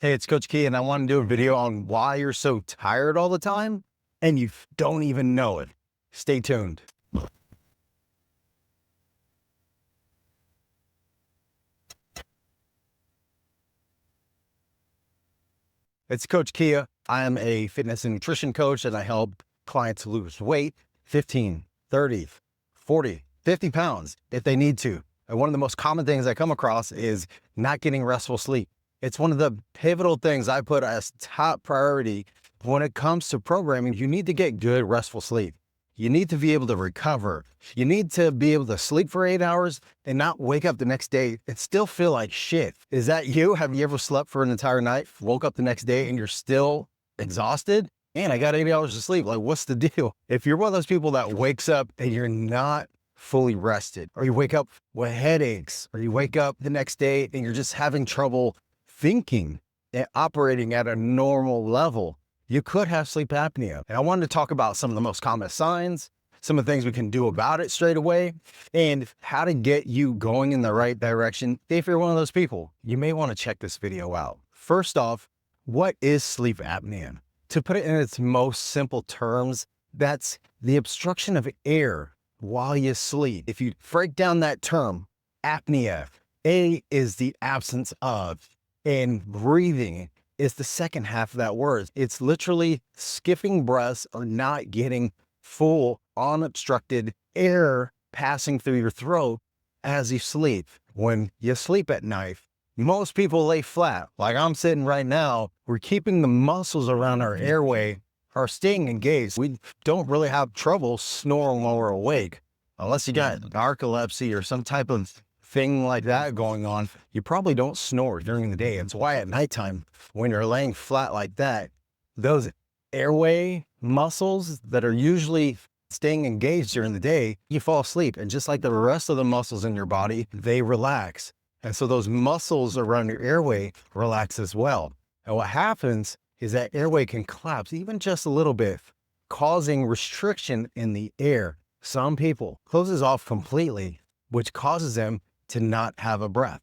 Hey, it's Coach Key, and I want to do a video on why you're so tired all the time and you don't even know it. Stay tuned. It's Coach Kia. I am a fitness and nutrition coach, and I help clients lose weight 15, 30, 40, 50 pounds if they need to. And one of the most common things I come across is not getting restful sleep. It's one of the pivotal things I put as top priority when it comes to programming. You need to get good restful sleep. You need to be able to recover. You need to be able to sleep for 8 hours and not wake up the next day and still feel like shit. Is that you? Have you ever slept for an entire night, woke up the next day and you're still exhausted? Man, I got 8 hours of sleep. Like, what's the deal? If you're one of those people that wakes up and you're not fully rested, or you wake up with headaches, or you wake up the next day and you're just having trouble thinking and operating at a normal level, you could have sleep apnea. And I wanted to talk about some of the most common signs, some of the things we can do about it straight away, and how to get you going in the right direction. If you're one of those people, you may want to check this video out. First off, what is sleep apnea? To put it in its most simple terms, that's the obstruction of air while you sleep. If you break down that term, apnea, A is the absence of, and breathing is the second half of that word. It's literally skipping breaths or not getting full, unobstructed air passing through your throat as you sleep. When you sleep at night, most people lay flat. Like I'm sitting right now, we're keeping the muscles around our airway are staying engaged. We don't really have trouble snoring while we're awake. Unless you got narcolepsy or some type of thing like that going on, you probably don't snore during the day. It's why at nighttime, when you're laying flat like that, those airway muscles that are usually staying engaged during the day, you fall asleep. And just like the rest of the muscles in your body, they relax. And so those muscles around your airway relax as well. And what happens is that airway can collapse even just a little bit, causing restriction in the air. Some people closes off completely, which causes them to not have a breath.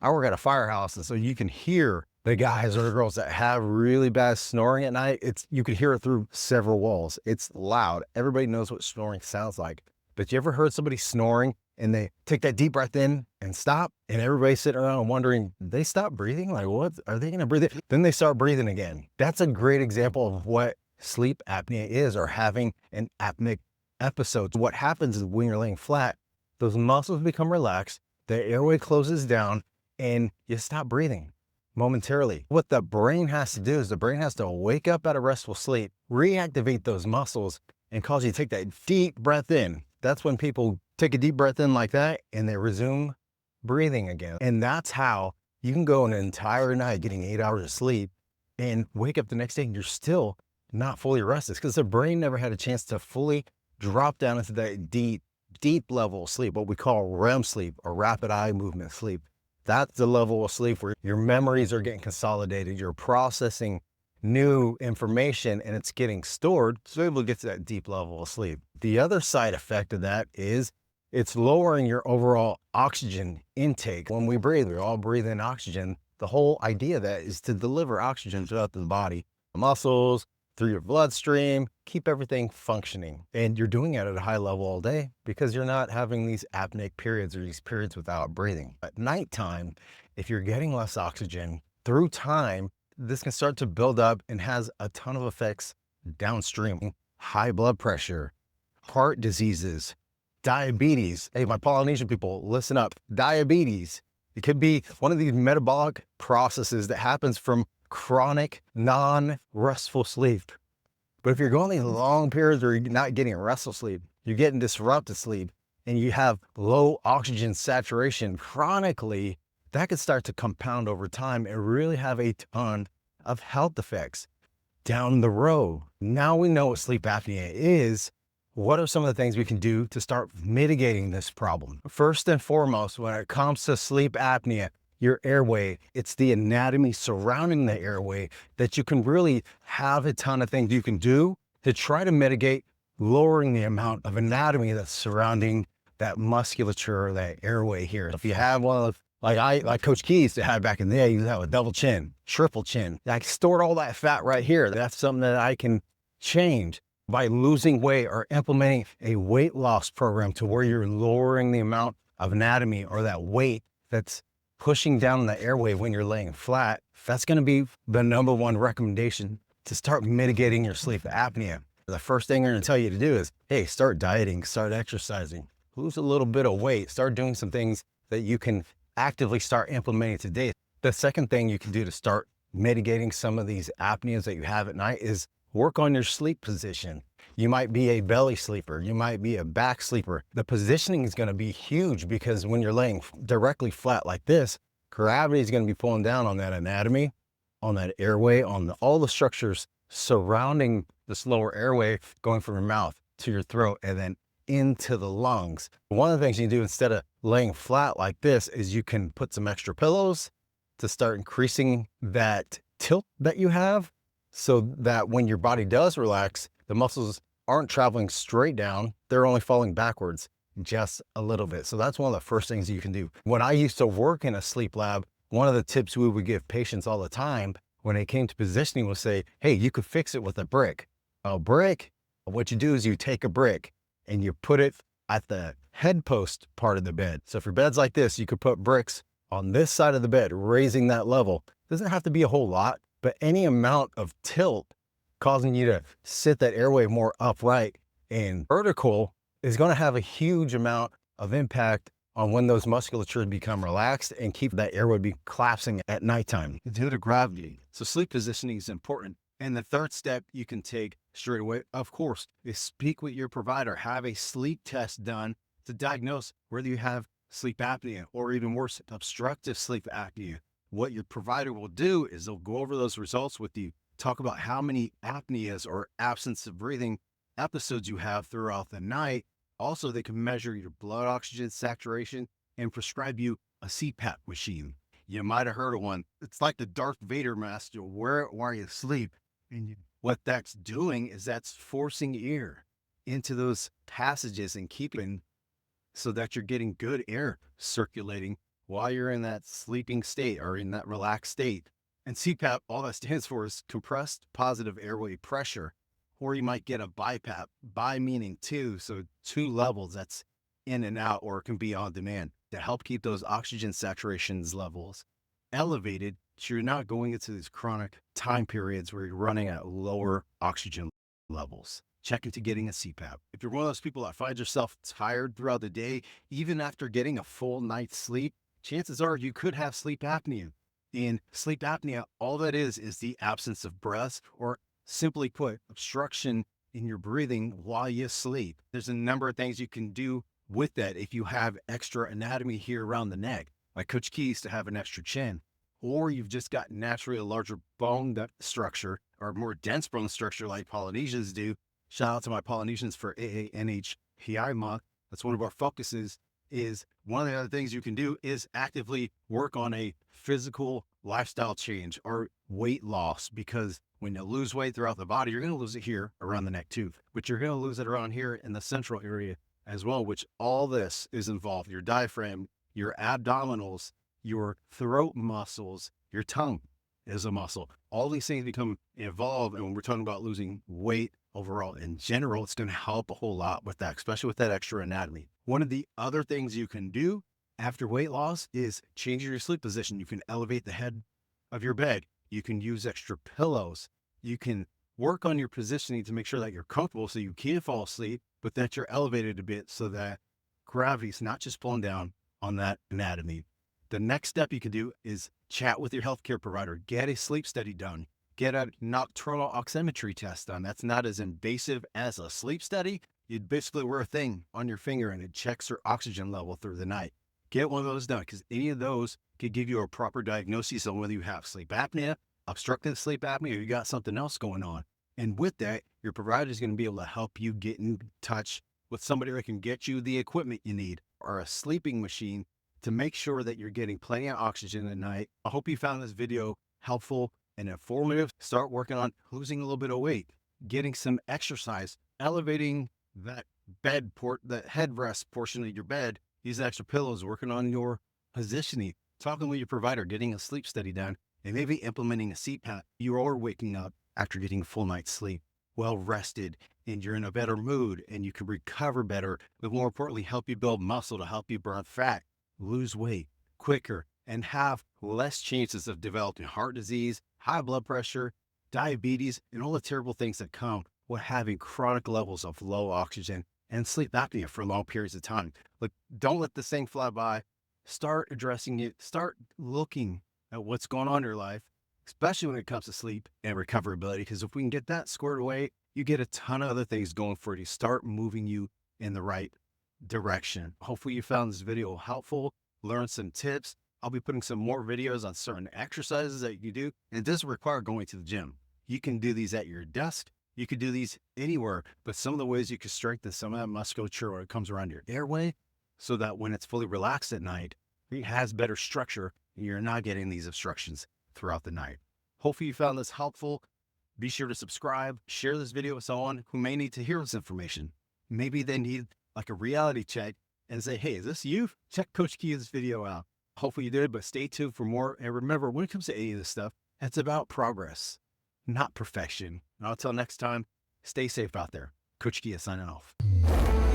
I work at a firehouse, and so you can hear the guys or girls that have really bad snoring at night. You can hear it through several walls. It's loud. Everybody knows what snoring sounds like. But you ever heard somebody snoring and they take that deep breath in and stop, and everybody's sitting around wondering, did they stop breathing? Like, what are they going to breathe? Then they start breathing again. That's a great example of what sleep apnea is, or having an apneic episode. What happens is when you're laying flat, those muscles become relaxed, the airway closes down, and you stop breathing momentarily. What the brain has to do is the brain has to wake up out of restful sleep, reactivate those muscles, and cause you to take that deep breath in. That's when people take a deep breath in like that and they resume breathing again. And that's how you can go an entire night getting 8 hours of sleep and wake up the next day and you're still not fully rested, because the brain never had a chance to fully drop down into that deep level of sleep, what we call REM sleep, or rapid eye movement sleep. That's the level of sleep where your memories are getting consolidated, you're processing new information, and it's getting stored, so you're able to get to that deep level of sleep. The other side effect of that is it's lowering your overall oxygen intake. When we breathe, we all breathe in oxygen. The whole idea of that is to deliver oxygen throughout the body, the muscles, through your bloodstream, keep everything functioning. And you're doing it at a high level all day because you're not having these apneic periods, or these periods without breathing. At nighttime, if you're getting less oxygen, through time, this can start to build up and has a ton of effects downstream. High blood pressure, heart diseases, diabetes. Hey, my Polynesian people, listen up. Diabetes, it could be one of these metabolic processes that happens from chronic, non-restful sleep. But if you're going these long periods where you're not getting restful sleep, you're getting disrupted sleep, and you have low oxygen saturation chronically, that could start to compound over time and really have a ton of health effects down the road. Now we know what sleep apnea is. What are some of the things we can do to start mitigating this problem? First and foremost, when it comes to sleep apnea, your airway, it's the anatomy surrounding the airway that you can really have a ton of things you can do to try to mitigate lowering the amount of anatomy that's surrounding that musculature, that airway here. If you have one of Like Coach Key used to have back in the day, he used to have a double chin, triple chin. I stored all that fat right here. That's something that I can change by losing weight or implementing a weight loss program to where you're lowering the amount of anatomy or that weight that's pushing down the airway when you're laying flat. That's going to be the number one recommendation to start mitigating your sleep apnea. The first thing they're going to tell you to do is, hey, start dieting, start exercising, lose a little bit of weight, start doing some things that you can actively start implementing today. The second thing you can do to start mitigating some of these apneas that you have at night is work on your sleep position. You might be a belly sleeper. You might be a back sleeper. The positioning is going to be huge because when you're laying directly flat like this, gravity is going to be pulling down on that anatomy, on that airway, on all the structures surrounding this lower airway going from your mouth to your throat and then into the lungs. One of the things you do instead of laying flat like this is you can put some extra pillows to start increasing that tilt that you have so that when your body does relax, the muscles aren't traveling straight down. They're only falling backwards just a little bit. So that's one of the first things you can do. When I used to work in a sleep lab, one of the tips we would give patients all the time when it came to positioning was say, hey, you could fix it with a brick. A brick, what you do is you take a brick and you put it at the head post part of the bed. So if your bed's like this, you could put bricks on this side of the bed, raising that level. Doesn't have to be a whole lot, but any amount of tilt causing you to sit that airway more upright and vertical is going to have a huge amount of impact on when those musculatures become relaxed and keep that airway be collapsing at nighttime due to gravity. So sleep positioning is important. And the third step you can take straight away, of course, is speak with your provider. Have a sleep test done to diagnose whether you have sleep apnea or even worse, obstructive sleep apnea. What your provider will do is they'll go over those results with you, talk about how many apneas or absence of breathing episodes you have throughout the night. Also, they can measure your blood oxygen saturation and prescribe you a CPAP machine. You might have heard of one. It's like the Darth Vader mask. You'll wear it while you sleep. And what that's doing is that's forcing air into those passages and keeping so that you're getting good air circulating while you're in that sleeping state or in that relaxed state. And CPAP, all that stands for is compressed positive airway pressure, or you might get a BiPAP, bi meaning two, so 2 levels, that's in and out, or it can be on demand to help keep those oxygen saturations levels elevated so you're not going into these chronic time periods where you're running at lower oxygen levels. Check into getting a CPAP. If you're one of those people that finds yourself tired throughout the day, even after getting a full night's sleep, chances are you could have sleep apnea. And sleep apnea, all that is the absence of breath, or simply put, obstruction in your breathing while you sleep. There's a number of things you can do with that if you have extra anatomy here around the neck, like Coach Key used to have an extra chin, or you've just got naturally a larger bone structure or more dense bone structure like Polynesians do. Shout out to my Polynesians for AANHPI month. That's one of our focuses. Is one of the other things you can do is actively work on a physical lifestyle change or weight loss, because when you lose weight throughout the body, you're going to lose it here around the neck too, but you're going to lose it around here in the central area as well, which all this is involved. Your diaphragm, your abdominals, your throat muscles, your tongue is a muscle. All these things become involved. And when we're talking about losing weight overall in general, it's going to help a whole lot with that, especially with that extra anatomy. One of the other things you can do after weight loss is changing your sleep position. You can elevate the head of your bed. You can use extra pillows. You can work on your positioning to make sure that you're comfortable so you can fall asleep, but that you're elevated a bit so that gravity's not just pulling down on that anatomy. The next step you can do is chat with your healthcare provider, get a sleep study done, get a nocturnal oximetry test done. That's not as invasive as a sleep study. You'd basically wear a thing on your finger and it checks your oxygen level through the night. Get one of those done, because any of those could give you a proper diagnosis on whether you have sleep apnea, obstructive sleep apnea, or you got something else going on. And with that, your provider is going to be able to help you get in touch with somebody that can get you the equipment you need or a sleeping machine to make sure that you're getting plenty of oxygen at night. I hope you found this video helpful and informative. Start working on losing a little bit of weight, getting some exercise, elevating that that headrest portion of your bed, these extra pillows, working on your positioning talking with your provider, getting a sleep study done, and maybe implementing a CPAP. You are waking up after getting a full night's sleep, well rested, and you're in a better mood, and you can recover better, but more importantly, help you build muscle to help you burn fat, lose weight quicker, and have less chances of developing heart disease, high blood pressure, diabetes, and all the terrible things that come with having chronic levels of low oxygen and sleep apnea for long periods of time. Like, don't let this thing fly by. Start addressing it. Start looking at what's going on in your life, especially when it comes to sleep and recoverability. Because if we can get that squared away, you get a ton of other things going for you. Start moving you in the right direction. Hopefully you found this video helpful, learned some tips. I'll be putting some more videos on certain exercises that you do. And it doesn't require going to the gym. You can do these at your desk. You could do these anywhere, but some of the ways you can strengthen some of that musculature when it comes around your airway, so that when it's fully relaxed at night, it has better structure and you're not getting these obstructions throughout the night. Hopefully you found this helpful. Be sure to subscribe, share this video with someone who may need to hear this information. Maybe they need like a reality check and say, hey, is this you? Check Coach Kia's video out. Hopefully you did, but stay tuned for more. And remember, when it comes to any of this stuff, it's about progress, not perfection. And until next time, stay safe out there. Coach Kia signing off.